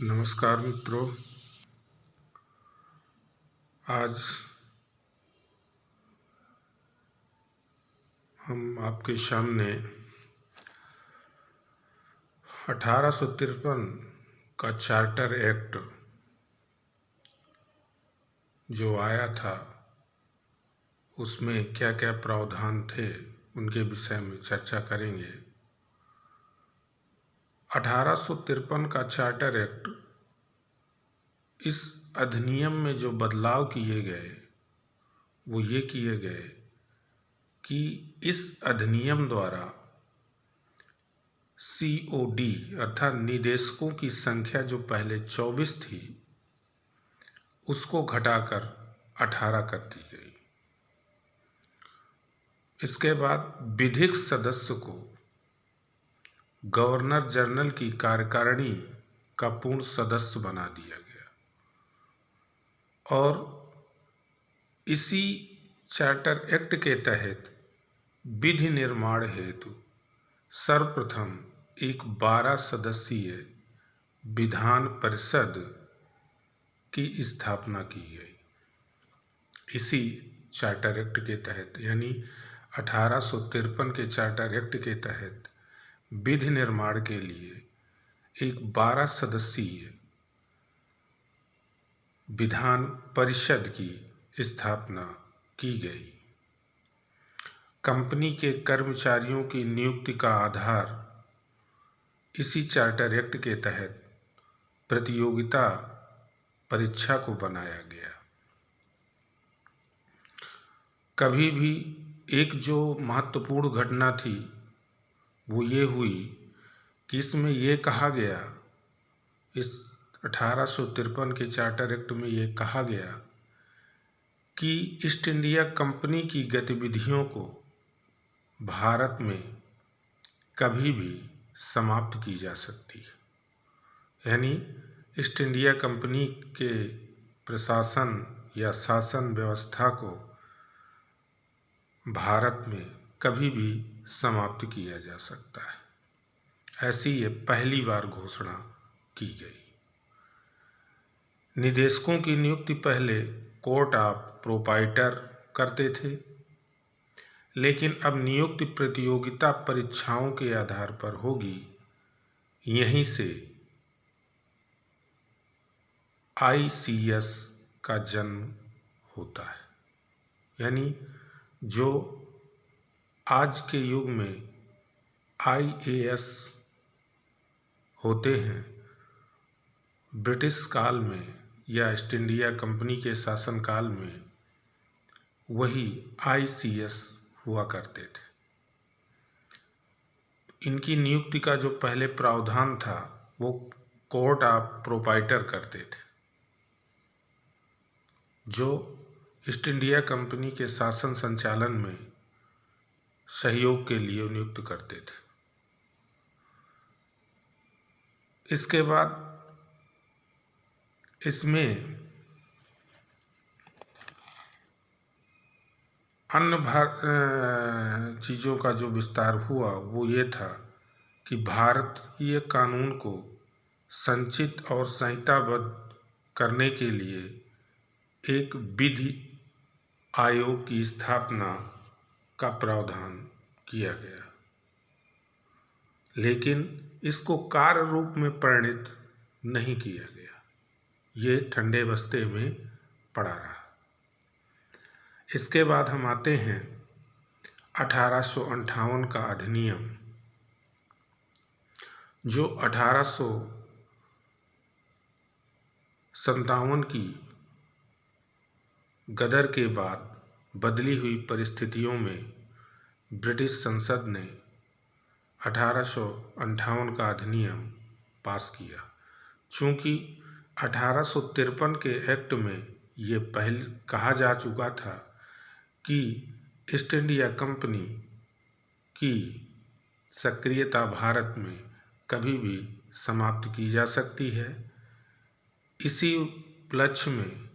नमस्कार मित्रों। आज हम आपके सामने 1853 का चार्टर एक्ट जो आया था उसमें क्या क्या प्रावधान थे उनके विषय में चर्चा करेंगे। 1853 का चार्टर एक्ट, इस अधिनियम में जो बदलाव किए गए वो ये किए गए कि इस अधिनियम द्वारा COD अर्थात निदेशकों की संख्या जो पहले 24 थी उसको घटाकर 18 कर दी गई। इसके बाद विधिक सदस्य को गवर्नर जनरल की कार्यकारिणी का पूर्ण सदस्य बना दिया गया और इसी चार्टर एक्ट के तहत विधि निर्माण हेतु सर्वप्रथम एक 12 सदस्यीय विधान परिषद की स्थापना की गई। इसी चार्टर एक्ट के तहत यानी 1853 के चार्टर एक्ट के तहत विधि निर्माण के लिए एक 12 सदस्यीय विधान परिषद की स्थापना की गई। कंपनी के कर्मचारियों की नियुक्ति का आधार इसी चार्टर एक्ट के तहत प्रतियोगिता परीक्षा को बनाया गया। कभी भी एक जो महत्वपूर्ण घटना थी वो ये हुई कि इसमें ये कहा गया, इस 1853 के चार्टर एक्ट में ये कहा गया कि ईस्ट इंडिया कंपनी की गतिविधियों को भारत में कभी भी समाप्त की जा सकती है। यानी ईस्ट इंडिया कंपनी के प्रशासन या शासन व्यवस्था को भारत में कभी भी समाप्त किया जा सकता है। ऐसी ये पहली बार घोषणा की गई। निदेशकों की नियुक्ति पहले कोर्ट ऑफ प्रोप्राइटर करते थे, लेकिन अब नियुक्ति प्रतियोगिता परीक्षाओं के आधार पर होगी। यहीं से ICS का जन्म होता है। यानी जो आज के युग में IAS होते हैं, ब्रिटिश काल में या ईस्ट इंडिया कंपनी के शासनकाल में वही ICS हुआ करते थे। इनकी नियुक्ति का जो पहले प्रावधान था वो कोर्ट ऑफ प्रोप्राइटर करते थे, जो ईस्ट इंडिया कंपनी के शासन संचालन में सहयोग के लिए नियुक्त करते थे। इसके बाद इसमें अन्य चीज़ों का जो विस्तार हुआ वो ये था कि भारतीय कानून को संचित और संहिताबद्ध करने के लिए एक विधि आयोग की स्थापना का प्रावधान किया गया, लेकिन इसको कार्य रूप में परिणित नहीं किया गया। ये ठंडे बस्ते में पड़ा रहा। इसके बाद हम आते हैं 1858 का अधिनियम, जो 1857 की गदर के बाद बदली हुई परिस्थितियों में ब्रिटिश संसद ने 1858 का अधिनियम पास किया। चूँकि 1853 के एक्ट में ये पहले कहा जा चुका था कि ईस्ट इंडिया कंपनी की सक्रियता भारत में कभी भी समाप्त की जा सकती है। इसी उपलक्ष्य में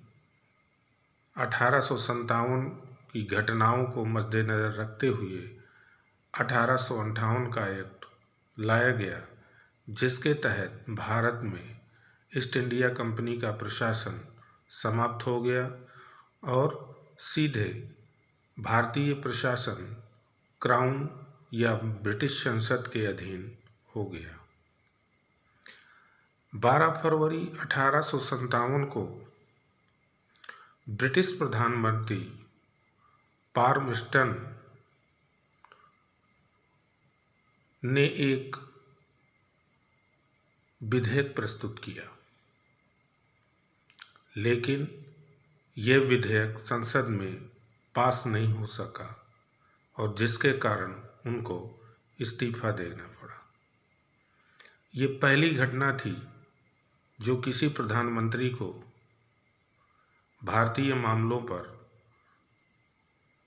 1857 की घटनाओं को मद्देनज़र रखते हुए 1858 का एक्ट लाया गया, जिसके तहत भारत में ईस्ट इंडिया कंपनी का प्रशासन समाप्त हो गया और सीधे भारतीय प्रशासन क्राउन या ब्रिटिश संसद के अधीन हो गया। 12 फरवरी 1857 को ब्रिटिश प्रधानमंत्री पाल्मस्टन ने एक विधेयक प्रस्तुत किया, लेकिन यह विधेयक संसद में पास नहीं हो सका और जिसके कारण उनको इस्तीफा देना पड़ा। ये पहली घटना थी जो किसी प्रधानमंत्री को भारतीय मामलों पर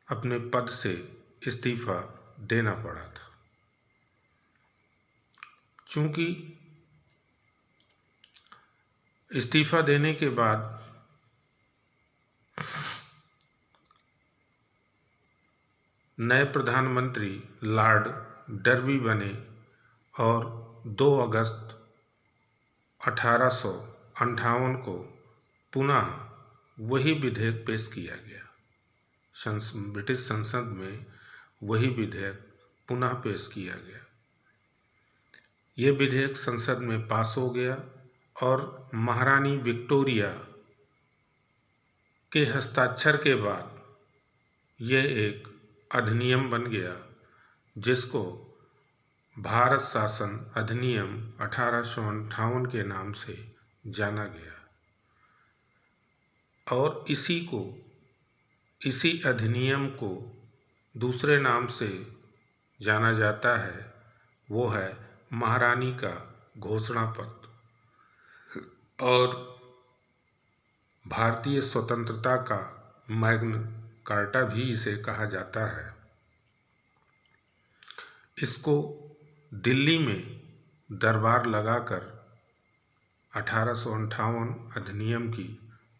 अपने पद से इस्तीफा देना पड़ा था। चूंकि इस्तीफा देने के बाद नए प्रधानमंत्री लॉर्ड डर्बी बने और 2 अगस्त 1858 को पुनः वही विधेयक पेश किया गया। ब्रिटिश संसद में वही विधेयक पुनः पेश किया गया। ये विधेयक संसद में पास हो गया और महारानी विक्टोरिया के हस्ताक्षर के बाद यह एक अधिनियम बन गया, जिसको भारत शासन अधिनियम 1858 के नाम से जाना गया। और इसी अधिनियम को दूसरे नाम से जाना जाता है, वो है महारानी का घोषणा पत्र और भारतीय स्वतंत्रता का मैग्ना कार्टा भी इसे कहा जाता है। इसको दिल्ली में दरबार लगाकर 1858 अधिनियम की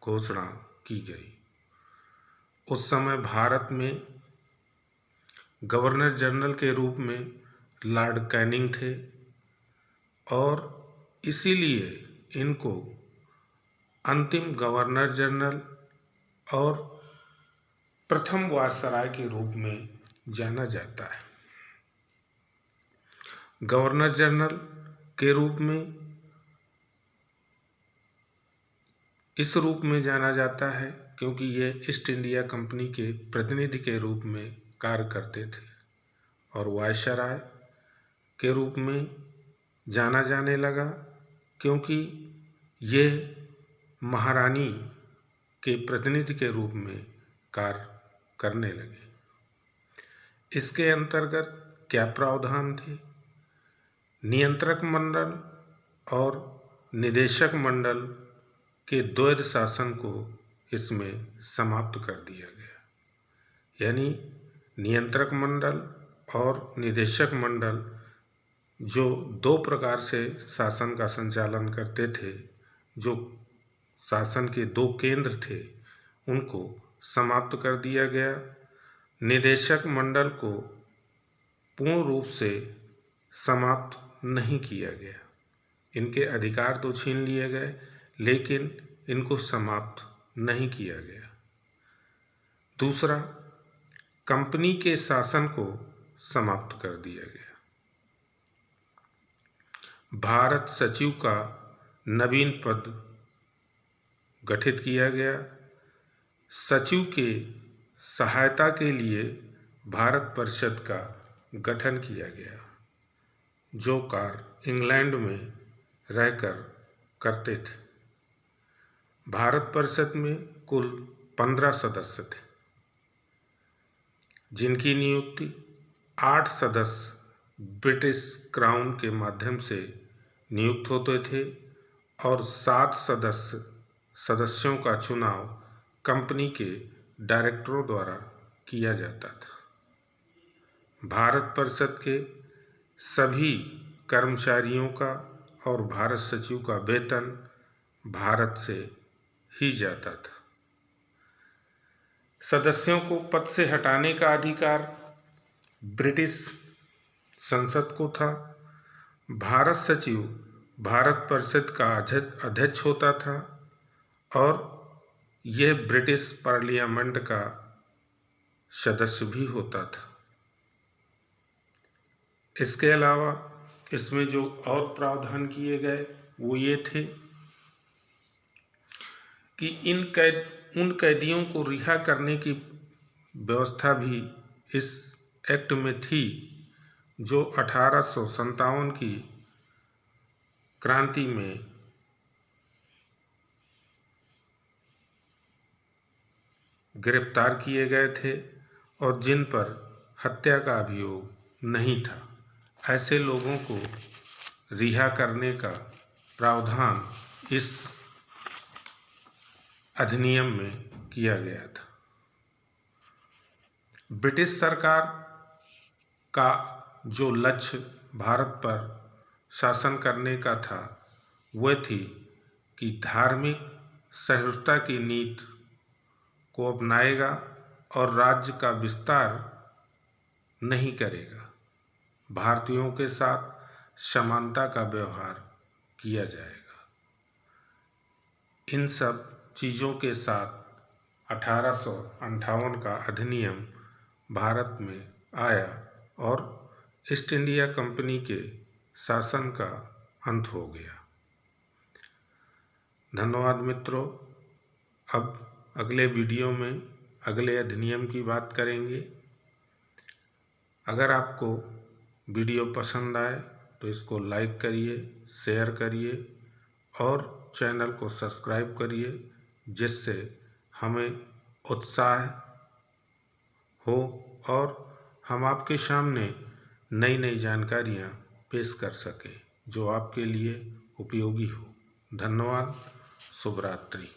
घोषणा की गई। उस समय भारत में गवर्नर जनरल के रूप में लॉर्ड कैनिंग थे और इसीलिए इनको अंतिम गवर्नर जनरल और प्रथम वायसराय के रूप में जाना जाता है। गवर्नर जनरल के रूप में इस रूप में जाना जाता है क्योंकि ये ईस्ट इंडिया कंपनी के प्रतिनिधि के रूप में कार्य करते थे और वायसराय के रूप में जाना जाने लगा क्योंकि ये महारानी के प्रतिनिधि के रूप में कार्य करने लगे। इसके अंतर्गत क्या प्रावधान थे? नियंत्रक मंडल और निदेशक मंडल के द्वैध शासन को इसमें समाप्त कर दिया गया। यानी नियंत्रक मंडल और निदेशक मंडल जो 2 प्रकार से शासन का संचालन करते थे, जो शासन के 2 केंद्र थे, उनको समाप्त कर दिया गया। निदेशक मंडल को पूर्ण रूप से समाप्त नहीं किया गया। इनके अधिकार तो छीन लिए गए, लेकिन इनको समाप्त नहीं किया गया। दूसरा, कंपनी के शासन को समाप्त कर दिया गया। भारत सचिव का नवीन पद गठित किया गया। सचिव के सहायता के लिए भारत परिषद का गठन किया गया, जो कार्य इंग्लैंड में रहकर करते थे। भारत परिषद में कुल 15 सदस्य थे, जिनकी नियुक्ति 8 सदस्य ब्रिटिश क्राउन के माध्यम से नियुक्त होते थे और 7 सदस्यों का चुनाव कंपनी के डायरेक्टरों द्वारा किया जाता था। भारत परिषद के सभी कर्मचारियों का और भारत सचिव का वेतन भारत से ही जाता था। सदस्यों को पद से हटाने का अधिकार ब्रिटिश संसद को था। भारत सचिव भारत परिषद का अध्यक्ष होता था और यह ब्रिटिश पार्लियामेंट का सदस्य भी होता था। इसके अलावा इसमें जो और प्रावधान किए गए वो ये थे कि उन कैदियों को रिहा करने की व्यवस्था भी इस एक्ट में थी जो 1857 की क्रांति में गिरफ्तार किए गए थे और जिन पर हत्या का अभियोग नहीं था, ऐसे लोगों को रिहा करने का प्रावधान इस अधिनियम में किया गया था। ब्रिटिश सरकार का जो लक्ष्य भारत पर शासन करने का था वह थी कि धार्मिक सहिष्णुता की नीति को अपनाएगा और राज्य का विस्तार नहीं करेगा। भारतीयों के साथ समानता का व्यवहार किया जाएगा। इन सब चीज़ों के साथ 1858 का अधिनियम भारत में आया और ईस्ट इंडिया कंपनी के शासन का अंत हो गया। धन्यवाद मित्रों। अब अगले वीडियो में अगले अधिनियम की बात करेंगे। अगर आपको वीडियो पसंद आए तो इसको लाइक करिए, शेयर करिए और चैनल को सब्सक्राइब करिए, जिससे हमें उत्साह हो और हम आपके सामने नई नई जानकारियाँ पेश कर सकें जो आपके लिए उपयोगी हो। धन्यवाद। शुभ रात्रि।